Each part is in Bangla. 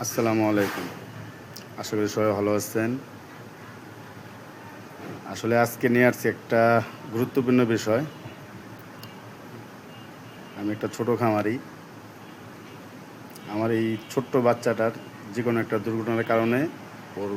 আসসালামু আলাইকুম। আশা করি সবাই ভালো আছেন। আসলে আজকে নিয়ে আসছি একটা গুরুত্বপূর্ণ বিষয়। আমি একটা ছোট খামারি। আমার এই ছোট্ট বাচ্চাটার যেকোনো একটা দুর্ঘটনার কারণে ওর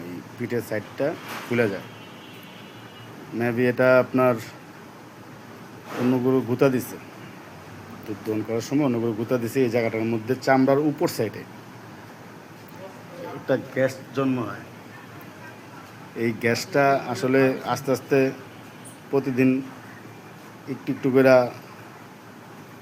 এই পিঠের সাইডটা ফুলে যায়। মেবি এটা আপনার অন্য গরু গুঁতা দিছে। দুধ দহন করার সময় অন্য গরু গুঁতা দিছে এই জায়গাটার মধ্যে চামড়ার উপর সাইডে একটা গ্যাস জন্ম হয়। এই গ্যাসটা আসলে আস্তে, আস্তে প্রতিদিন একটু, একটু করে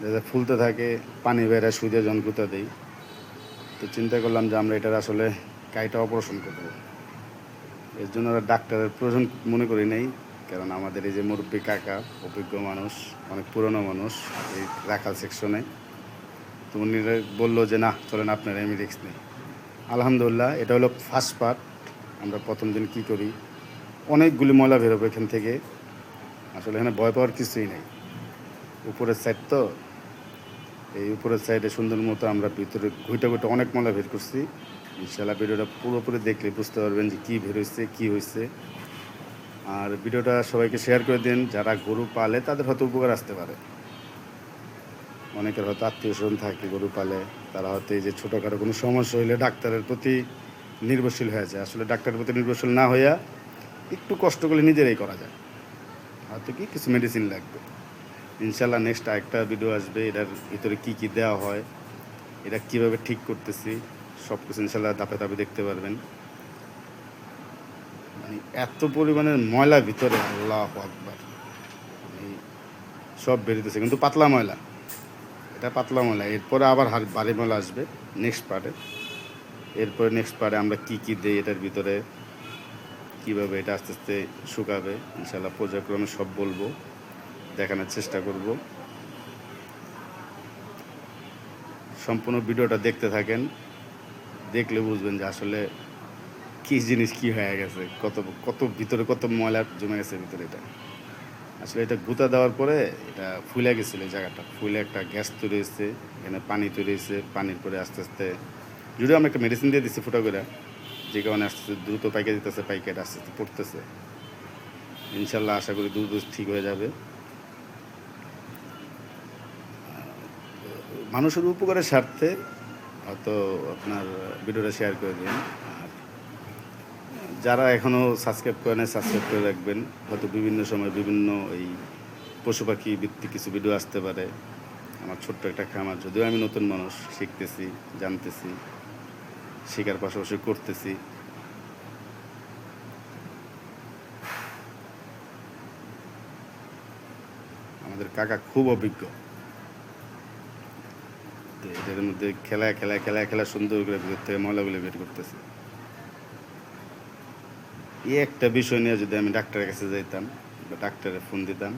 যাতে ফুলতে থাকে, পানি বের হয়, সুইদের যন্ত্রটা দেই। তো চিন্তা করলাম যে আমরা এটার আসলে কাইটা অপারেশন করবো। এর জন্য আর ডাক্তারের প্রয়োজন মনে করি নাই, কারণ আমাদের এই যে মুরব্বী কাকা, অভিজ্ঞ মানুষ, অনেক পুরনো মানুষ এই রাখাল সেকশনে। তো উনি বললো যে না চলেন আপনার আমি রিস্ক নেই। আলহামদুলিল্লাহ এটা হলো ফার্স্ট পার্ট। আমরা প্রথম দিন কী করি, অনেকগুলি ময়লা বেরোবে এখান থেকে। আসলে এখানে ভয় পাওয়ার কিছুই নেই, উপরের সাইড তো, এই উপরের সাইডে সুন্দর মতো আমরা ভিতরে ঘুইটা ঘুইটা অনেক ময়লা বের করছি। ইনশাল্লাহ ভিডিওটা পুরোপুরি দেখলে বুঝতে পারবেন যে কী বের হয়েছে, কী হয়েছে। আর ভিডিওটা সবাইকে শেয়ার করে দিন, যারা গরু পালে তাদের হয়তো উপকার আসতে পারে। অনেকের হয়তো আত্মীয় স্বজন থাকে গরু পালে, তারা হয়তো এই যে ছোটোখাটো কোনো সমস্যা হইলে ডাক্তারের প্রতি নির্ভরশীল হয়ে যায়। আসলে ডাক্তারের প্রতি নির্ভরশীল না হইয়া একটু কষ্ট করলে নিজেরাই করা যায়। হয়তো কি কিছু মেডিসিন লাগবে। ইনশাল্লাহ নেক্সট আরেকটা ভিডিও আসবে, এটার ভিতরে কী কী দেওয়া হয়, এটা কীভাবে ঠিক করতেছি, সব কিছু ইনশাল্লাহ ধাপে ধাপে দেখতে পারবেন। মানে এত পরিমাণের ময়লা ভিতরে, আল্লাহু আকবার, মানে সব বেরিতেছে কিন্তু পাতলা ময়লা। এটা পাতলা ময়লা, এরপরে আবার ভারী ময়লা আসবে নেক্সট পার্টে। এরপরে নেক্সট পার্টে আমরা কী কী দিই এটার ভিতরে, কীভাবে এটা আস্তে আস্তে শুকাবে, ইনশাল্লাহ পর্যায়ক্রমে সব বলবো, দেখানোর চেষ্টা করব। সম্পূর্ণ ভিডিওটা দেখতে থাকেন, দেখলে বুঝবেন যে আসলে কী জিনিস কী হয়ে গেছে, কত কত ভিতরে কত ময়লা জমে গেছে ভিতরে। এটা আসলে এটা গুঁতা দেওয়ার পরে এটা ফুলে গেছিলো, এই জায়গাটা ফুলে একটা গ্যাস তৈরি হয়েছে, এখানে পানি তৈরি হয়েছে, পানির পরে আস্তে আস্তে যদিও আমরা একটা মেডিসিন দিয়ে দিচ্ছি ফুটা করে, যে কারণে আস্তে আস্তে দ্রুত পাইকে দিতেছে, পাইকেট আস্তে আস্তে পড়তেছে। ইনশাল্লাহ আশা করি দ্রুত ঠিক হয়ে যাবে। মানুষের উপকারের স্বার্থে হয়তো আপনার ভিডিওটা শেয়ার করে দিন। আর যারা এখনও সাবস্ক্রাইব করে নেয় সাবস্ক্রাইব করে রাখবেন, হয়তো বিভিন্ন সময় বিভিন্ন এই পশু পাখি ভিত্তিক কিছু ভিডিও আসতে পারে। আমার ছোট্ট একটা খামার, যদিও আমি নতুন মানুষ, শিখতেছি, জানতেছি, শেখার পাশাপাশি করতেছি। আমাদের কাকা খুব অভিজ্ঞ, তো এটার মধ্যে খেলায় খেলায় খেলায় খেলা সুন্দর করে ভিতর থেকে ময়লাগুলো বের করতেছে। এই একটা বিষয় নিয়ে যদি আমি ডাক্তারের কাছে যাইতাম বা ডাক্তারে ফোন দিতাম,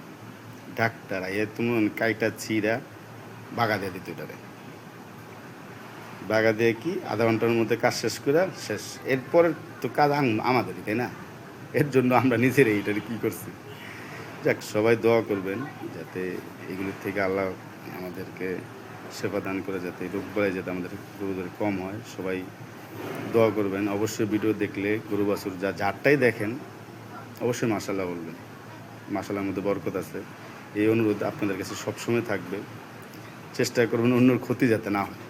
ডাক্তার আইয়া তুমি কাইটা ছিঁড়া বাগা দিয়ে দিত এটারে। বাগা দিয়ে কি আধা ঘন্টার মধ্যে কাজ শেষ করে শেষ। এরপরে তো কাজ আমাদেরই, তাই না? এর জন্য আমরা নিজেরাই এটারে কী করছি। যাক, সবাই দোয়া করবেন যাতে এগুলির থেকে আল্লাহ আমাদেরকে সেবা দান করে, যাতে রোগ বালাই যাতে আমাদের গরুদের কম হয়। সবাই দোয়া করবেন। অবশ্যই ভিডিও দেখলে গরু বাছুর যারটাই দেখেন অবশ্যই মাশাআল্লাহ বলবেন। মাশাআল্লাহর মধ্যে বরকত আছে, এই অনুরোধ আপনাদের কাছে সবসময় থাকবে। চেষ্টা করবেন অন্যর ক্ষতি যাতে না হয়।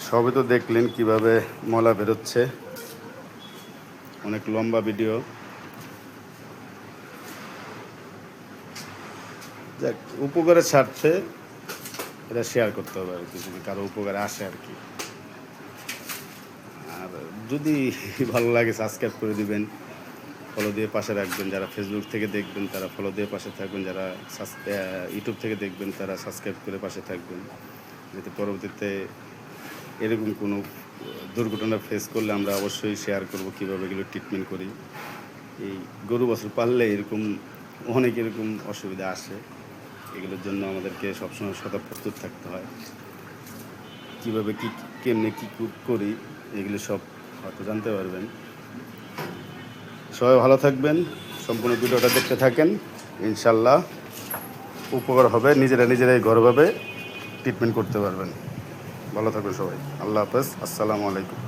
সবই তো দেখলেন কিভাবে ময়লা বেরোচ্ছে, অনেক লম্বা ভিডিও। যাক, উপকারের স্বার্থে এটা শেয়ার করতে হবে আর কি, যদি কারো উপকারে আসে আর কি। আর যদি ভালো লাগে সাবস্ক্রাইব করে দিবেন, ফলো দিয়ে পাশে রাখবেন। যারা ফেসবুক থেকে দেখবেন তারা ফলো দিয়ে পাশে থাকবেন, যারা ইউটিউব থেকে দেখবেন তারা সাবস্ক্রাইব করে পাশে থাকবেন, যাতে পরবর্তীতে এরকম কোনো দুর্ঘটনা ফেস করলে আমরা অবশ্যই শেয়ার করব কীভাবে এগুলো ট্রিটমেন্ট করি। এই গরু বছর পাললে এরকম অনেক এরকম অসুবিধা আসে, এগুলোর জন্য আমাদেরকে সবসময় প্রস্তুত থাকতে হয়। কীভাবে কী কেমনে কী করি এগুলো সব হয়তো জানতে পারবেন। সবাই ভালো থাকবেন, সম্পূর্ণ ভিডিওটা দেখতে থাকেন, ইনশাল্লাহ উপকার হবে, নিজেরাই ঘরোয়াভাবে ট্রিটমেন্ট করতে পারবেন। ভালো থাকবেন সবাই, আল্লাহ হাফেজ, আসসালামু আলাইকুম।